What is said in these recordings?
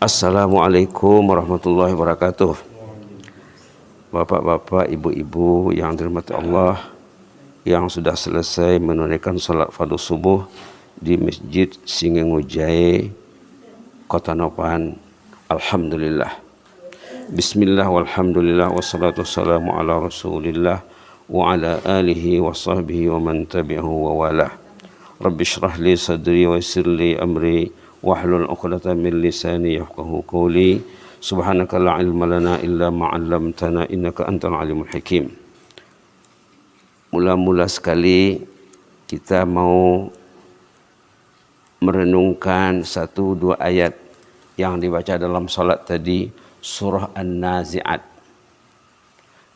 Assalamualaikum warahmatullahi wabarakatuh. Bapak-bapak, ibu-ibu yang dirahmati Allah, yang sudah selesai menunaikan salat fardu subuh di Masjid Singengujai, Kota Nopan. Alhamdulillah. Bismillah walhamdulillah wassalatu wassalamu ala Rasulillah wa ala alihi wa sahbihi wa man tabi'ahu wa walah. Rabbi shrah li sadri wa yassir li amri wahlul 'uqdatam min lisani yafqahu qawli. Subhanaka la ilma lana illa ma 'allamtana innaka antal alimul hakim. Mula-mula sekali kita mau merenungkan 1-2 ayat yang dibaca dalam salat tadi, surah An-Nazi'at.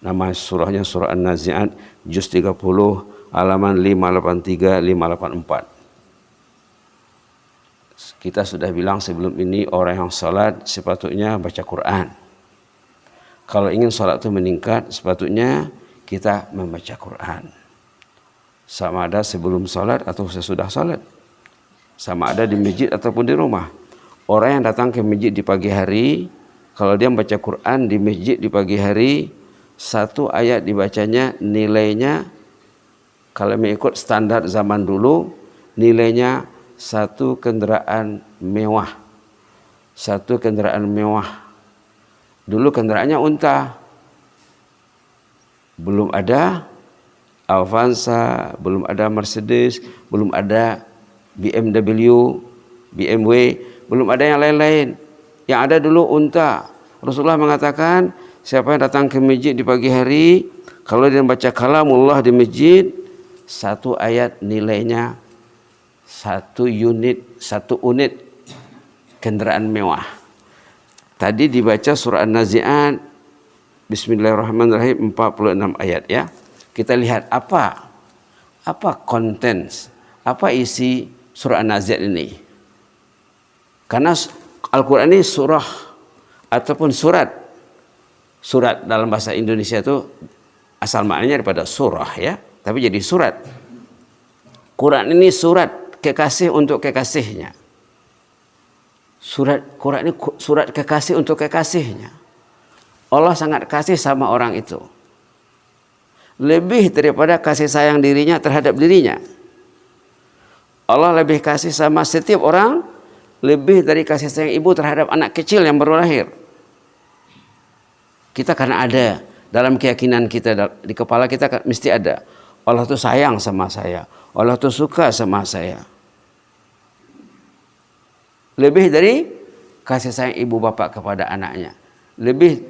Nama surahnya surah An-Nazi'at, juz 30, halaman 583 584. Kita sudah bilang sebelum ini, orang yang salat sepatutnya baca Quran. Kalau ingin salat itu meningkat, sepatutnya kita membaca Quran. Sama ada sebelum salat atau sesudah salat. Sama ada di masjid ataupun di rumah. Orang yang datang ke masjid di pagi hari, kalau dia membaca Quran di masjid di pagi hari, 1 ayat dibacanya nilainya, kalau mengikut standar zaman dulu, nilainya 1 kendaraan mewah. 1 kendaraan mewah. Dulu kendaraannya unta. Belum ada Avanza, belum ada Mercedes, belum ada BMW, belum ada yang lain-lain. Yang ada dulu unta. Rasulullah mengatakan, siapa yang datang ke masjid di pagi hari, kalau dia membaca kalamullah di masjid, 1 ayat nilainya 1 unit kendaraan mewah. Tadi dibaca surah An-Nazi'at, Bismillahirrahmanirrahim, 46 ayat ya. Kita lihat apa konten, apa isi surah An-Nazi'at ini. Karena Al-Quran ini surah ataupun surat. Surat dalam bahasa Indonesia itu asal maknanya daripada surah ya, tapi jadi surat. Quran ini surat kekasih untuk kekasihnya. Quran ini surat kekasih untuk kekasihnya. Allah sangat kasih sama orang itu. Lebih daripada kasih sayang dirinya terhadap dirinya. Allah lebih kasih sama setiap orang, lebih dari kasih sayang ibu terhadap anak kecil yang baru lahir. Kita karena ada dalam keyakinan kita, di kepala kita mesti ada, Allah itu sayang sama saya, Allah itu suka sama saya. Lebih dari kasih sayang ibu bapak kepada anaknya, lebih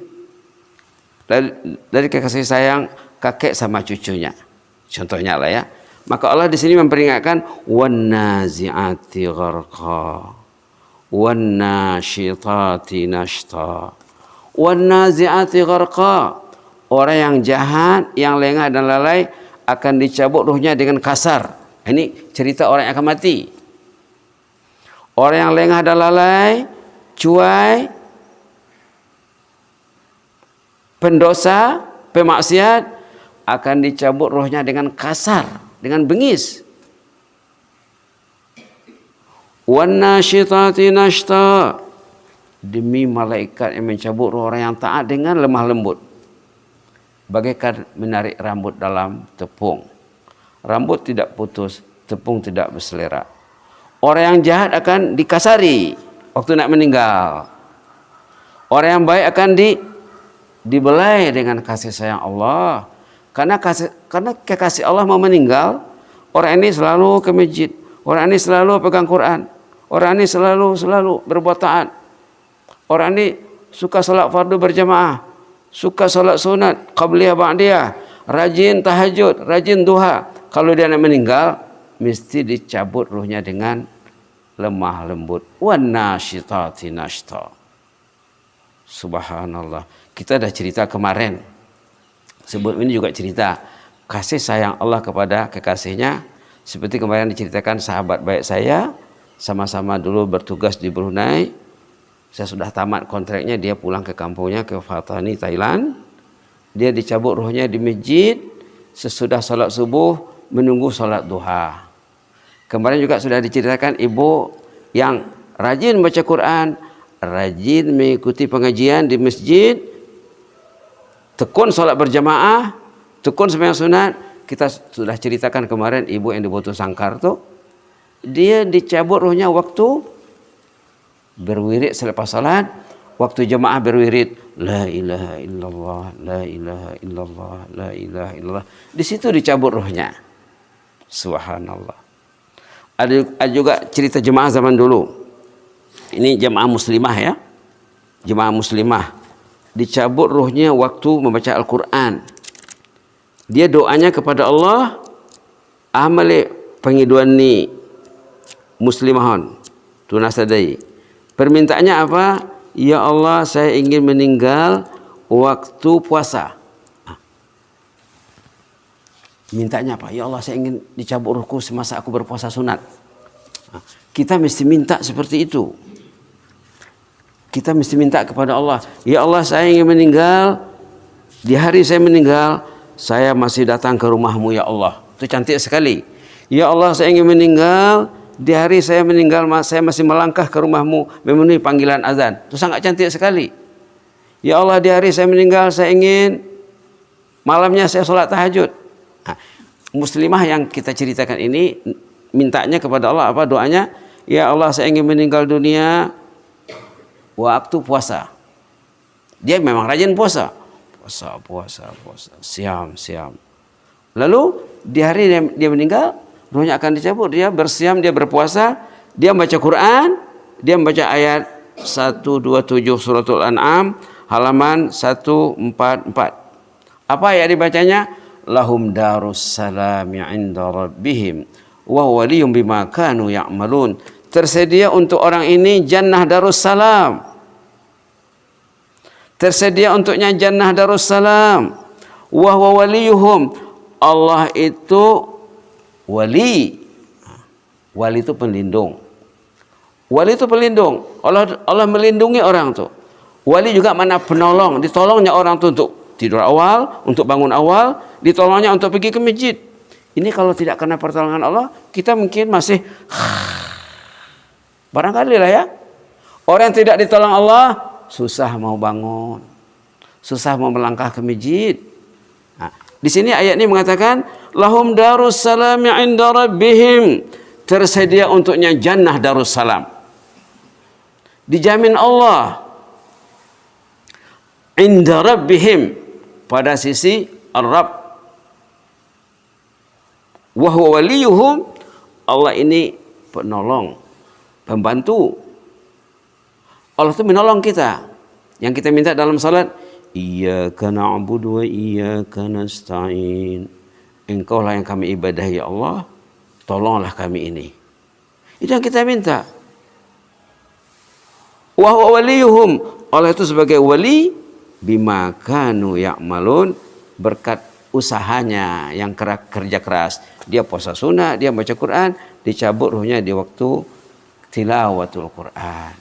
dari kasih sayang kakek sama cucunya, contohnya lah ya. Maka Allah di sini memperingatkan, wan nazi'ati gharqa wan nasyitati nashta wan nazi'ati gharqa. Orang yang jahat, yang lengah dan lalai akan dicabut ruhnya dengan kasar. Ini cerita orang yang akan mati. Orang yang lengah dan lalai, cuai, pendosa, pemaksiat, akan dicabut rohnya dengan kasar, dengan bengis. Wan nasyitati nashta. Demi malaikat yang mencabut roh orang yang taat dengan lemah lembut, bagaikan menarik rambut dalam tepung. Rambut tidak putus, tepung tidak berselera. Orang yang jahat akan dikasari waktu nak meninggal. Orang yang baik akan dibelai dengan kasih sayang Allah. Karena kekasih Allah mau meninggal, orang ini selalu ke masjid, orang ini selalu pegang Quran, orang ini selalu berbuat taat, orang ini suka salat fardu berjamaah, suka salat sunat, qabliyah ba'diyah, rajin tahajud, rajin duha. Kalau dia nak meninggal, mesti dicabut ruhnya dengan lemah lembut. Wan nasyitati nashta. Subhanallah. Kita dah cerita kemarin. Sebelum ini juga cerita kasih sayang Allah kepada kekasihnya. Seperti kemarin diceritakan sahabat baik saya, sama-sama dulu bertugas di Brunei. Saya sudah tamat kontraknya, dia pulang ke kampungnya, ke Fatani, Thailand. Dia dicabut ruhnya di masjid sesudah salat subuh, menunggu salat duha. Kemarin juga sudah diceritakan ibu yang rajin baca Quran, rajin mengikuti pengajian di masjid, tekun sholat berjamaah, tekun sembahyang sunat. Kita sudah ceritakan kemarin ibu yang di Batu Sangkar tuh, dia dicabut ruhnya waktu berwirid selepas salat, waktu jemaah berwirid la ilaha illallah, la ilaha illallah, la ilaha illallah. Di situ dicabut ruhnya. Subhanallah. Ada juga cerita jemaah zaman dulu. Ini jemaah muslimah ya. Jemaah muslimah dicabut ruhnya waktu membaca Al-Quran. Dia doanya kepada Allah, amale pengiduan ni muslimahon tunasadai. Permintaannya apa? Ya Allah, saya ingin meninggal waktu puasa. Mintanya apa? Ya Allah, saya ingin dicabut ruhku semasa aku berpuasa sunat. Kita mesti minta seperti itu. Kita mesti minta kepada Allah. Ya Allah, saya ingin meninggal. Di hari saya meninggal, saya masih datang ke rumahmu ya Allah. Itu cantik sekali. Ya Allah, saya ingin meninggal. Di hari saya meninggal, saya masih melangkah ke rumahmu memenuhi panggilan azan. Itu sangat cantik sekali. Ya Allah, di hari saya meninggal, saya ingin malamnya saya sholat tahajud. Nah, muslimah yang kita ceritakan ini mintanya kepada Allah apa doanya? Ya Allah, saya ingin meninggal dunia waktu puasa. Dia memang rajin puasa. Puasa. Siam. Lalu di hari dia meninggal, ruhnya akan dicabut. Dia bersiam, dia berpuasa, dia membaca Quran, dia membaca ayat 127 suratul An'am halaman 144. Apa ayat dibacanya? Lahum darus salami 'inda rabbihim wa waliyum bima kanu ya'malun. Tersedia untuk orang ini jannah darussalam. Tersedia untuknya jannah darussalam. Wa huwa waliyuhum. Allah itu wali. Wali itu pelindung. Wali itu pelindung. Allah melindungi orang tu. Wali juga mana penolong. Ditolongnya orang tu untuk tidur awal, untuk bangun awal, ditolongnya untuk pergi ke masjid. Ini kalau tidak kena pertolongan Allah, kita mungkin masih barangkali lah ya. Orang yang tidak ditolong Allah susah mau bangun, susah mau melangkah ke masjid. Nah, di sini ayat ini mengatakan lahum darussalam 'inda rabbihim. Tersedia untuknya jannah darussalam. Dijamin Allah 'inda rabbihim, pada sisi Ar-Rabb. Wa huwa waliyuhum. Allah ini penolong, pembantu. Allah itu menolong kita. Yang kita minta dalam salat, iyyaka na'budu wa iyyaka nasta'in. Engkau lah yang kami ibadahi ya Allah, tolonglah kami ini. Itu yang kita minta. Wa huwa waliyuhum. Allah itu sebagai wali bima kanu ya'malun, berkat usahanya yang kerja keras. Dia puasa sunnah, dia baca Quran, dicabut ruhnya di waktu tilawatul Quran.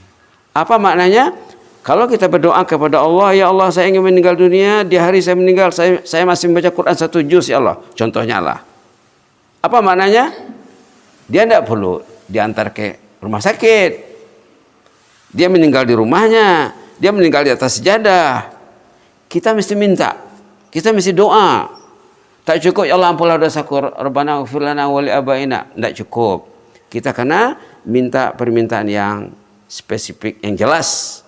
Apa maknanya? Kalau kita berdoa kepada Allah, ya Allah, saya ingin meninggal dunia, di hari saya meninggal, saya masih membaca Quran 1 juz ya Allah. Contohnya lah. Apa maknanya? Dia tidak perlu diantar ke rumah sakit. Dia meninggal di rumahnya, dia meninggal di atas sejadah. Kita mesti minta, kita mesti doa. Tak cukup ya Allah ampunlah dosaku, Rabbana ighfir lana wa li abaina. Tidak cukup. Kita kena minta permintaan yang spesifik, yang jelas.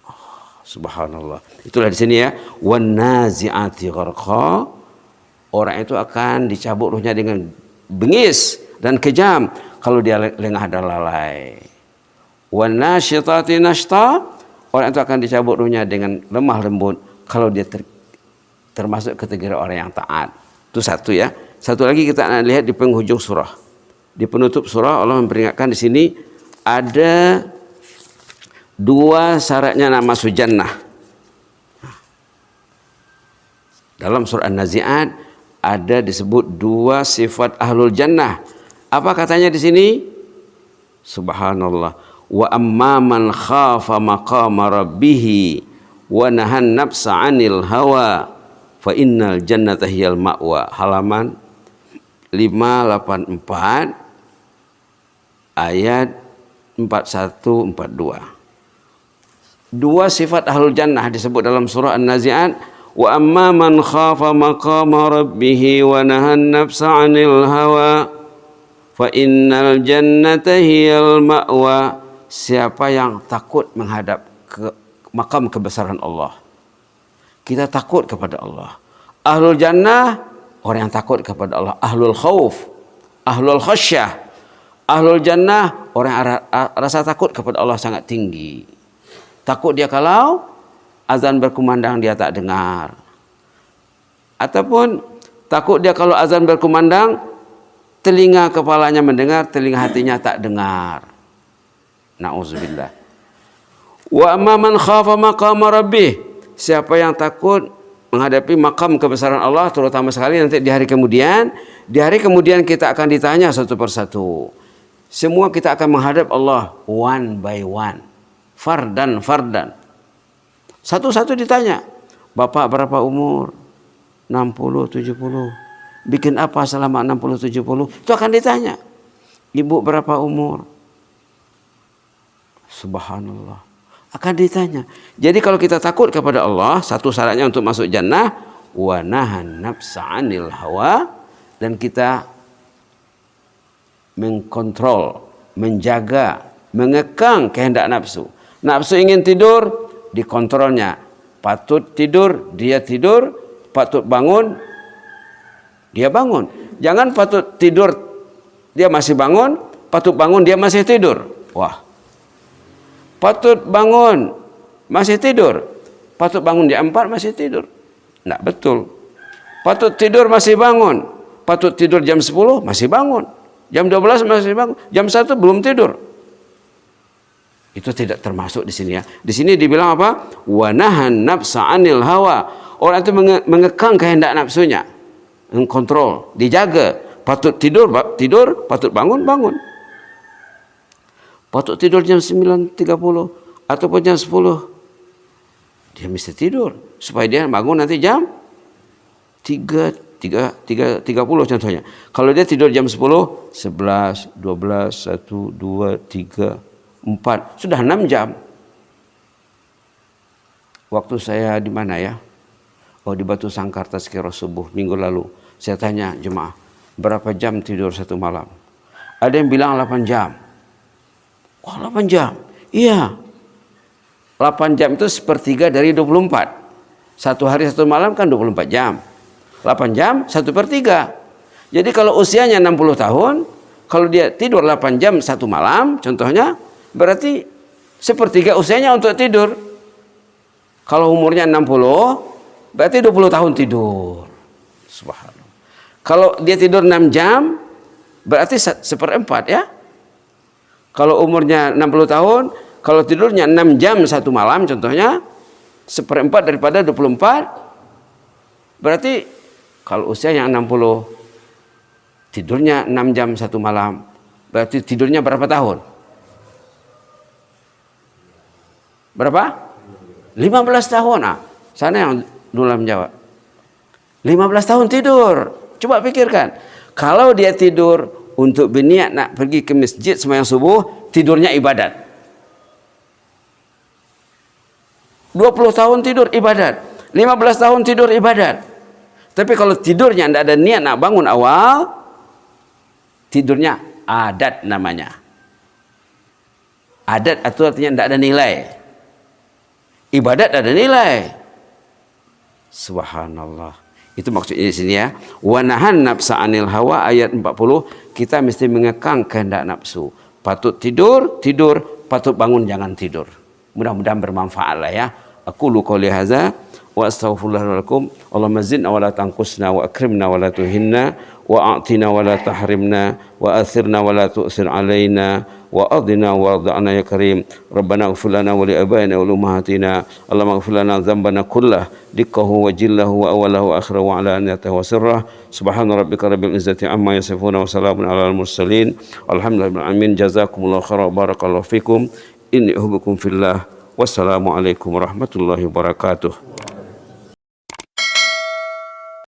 Oh, subhanallah. Itulah di sini ya. Wan nazi'ati gharqa. Orang itu akan dicabut ruhnya dengan bengis dan kejam kalau dia lengah dan lalai. Wan nasyitati nashta. Orang itu akan dicabut ruhnya dengan lemah lembut kalau dia termasuk kategori orang yang taat. Itu satu ya. Satu lagi kita akan lihat di penghujung surah. Di penutup surah Allah memperingatkan di sini ada 2 syaratnya nak masuk jannah. Dalam surah An-Nazi'at ada disebut 2 sifat ahlul jannah. Apa katanya di sini? Subhanallah. Wa amma man khafa maqama rabbih wa nahan nafsa 'anil hawa fa innal jannata hiyal ma'wa. Halaman 584 ayat 41 42. dua sifat ahlul jannah disebut dalam surah An-Nazi'at. Wa amma man khafa maqama rabbih wa nahan nafsa 'anil hawa fa innal jannata hiyal ma'wa. Siapa yang takut menghadap ke makam kebesaran Allah. Kita takut kepada Allah. Ahlul jannah, orang yang takut kepada Allah. Ahlul khauf, ahlul khasyah. Ahlul jannah, orang yang rasa takut kepada Allah sangat tinggi. Takut dia kalau azan berkumandang dia tak dengar. Ataupun takut dia kalau azan berkumandang, telinga kepalanya mendengar, telinga hatinya tak dengar. Na'udzubillah. Wa amma man khafa maqama rabbih. Siapa yang takut menghadapi makam kebesaran Allah, terutama sekali nanti di hari kemudian. Di hari kemudian kita akan ditanya satu persatu. Semua kita akan menghadap Allah one by one. Fardan. Satu-satu ditanya. Bapak berapa umur? 60, 70. Bikin apa selama 60, 70? Itu akan ditanya. Ibu berapa umur? Subhanallah. Akan ditanya. Jadi kalau kita takut kepada Allah, satu syaratnya untuk masuk jannah, wa nahan nafsa 'anil hawa, dan kita mengkontrol, menjaga, mengekang kehendak nafsu. Nafsu ingin tidur, dikontrolnya. Patut tidur, dia tidur. Patut bangun, dia bangun. Jangan patut tidur, dia masih bangun. Patut bangun, dia masih tidur. Wah. Patut bangun, masih tidur. Patut bangun jam 4, masih tidur. Tidak betul. Patut tidur, masih bangun. Patut tidur jam 10, masih bangun. Jam 12 masih bangun. Jam 1 belum tidur. Itu tidak termasuk di sini ya. Di sini dibilang apa? Wa nahan nafsa 'anil hawa. Orang itu mengekang kehendak nafsunya. Mengkontrol, dijaga. Patut tidur, patut bangun, bangun. Patut tidur jam 9.30 ataupun jam 10. Dia mesti tidur supaya dia bangun nanti jam 3.30 contohnya. Kalau dia tidur jam 10, 11, 12, 1, 2, 3, 4, sudah 6 jam. Waktu saya di mana ya? Oh, di Batu Sangkarta sekira subuh minggu lalu. Saya tanya jemaah, berapa jam tidur satu malam? Ada yang bilang 8 jam. Oh, 8 jam. Iya. 8 jam itu sepertiga dari 24. Satu hari satu malam kan 24 jam. 8 jam 1/3. Jadi kalau usianya 60 tahun, kalau dia tidur 8 jam satu malam, contohnya, berarti sepertiga usianya untuk tidur. Kalau umurnya 60, berarti 20 tahun tidur. Subhanallah. Kalau dia tidur 6 jam, berarti 1/4 ya. Kalau umurnya 60 tahun, kalau tidurnya 6 jam satu malam contohnya, 1/4 daripada 24, berarti kalau usia yang 60, tidurnya 6 jam satu malam, berarti tidurnya berapa tahun? Berapa? 15 tahun. Nah, sana yang dulu menjawab. 15 tahun tidur. Coba pikirkan. Kalau dia tidur untuk berniat nak pergi ke masjid sembahyang subuh, tidurnya ibadat. 20 tahun tidur ibadat. 15 tahun tidur ibadat. Tapi kalau tidurnya tidak ada niat nak bangun awal, tidurnya adat namanya. Adat itu artinya tidak ada nilai. Ibadat ada nilai. Subhanallah. Itu maksudnya di sini ya. Wa nahan nafsa 'anil hawa, ayat 40, kita mesti mengekang kehendak nafsu. Patut tidur, tidur, patut bangun jangan tidur. Mudah-mudahan bermanfaat lah ya. Aku qouli hadza wa astaghfirullah lakum. Allahumma zidna wa la tanqusna wa akrimna wa la tuhinna wa a'tina wa la tahrimna wa athirna wa la tu'sir alaina wa adina wa arda'na ya karim. Rabbana ighfir lana wa li abaina wa ummahatina. Allahumma ighfir lana dhanbana kullah dikkahu wa jillahu wa awalahu wa akhirahu wa alaniyatahu wa sirrah. Subhana rabbika rabbil izzati amma yasifuna wa salamun alal mursalin. Alhamdulillahi rabbil alamin. Jazakumullahu khairan, barakallahu fikum. Inni uhibbukum fillah. Wassalamualaikum warahmatullahi wabarakatuh.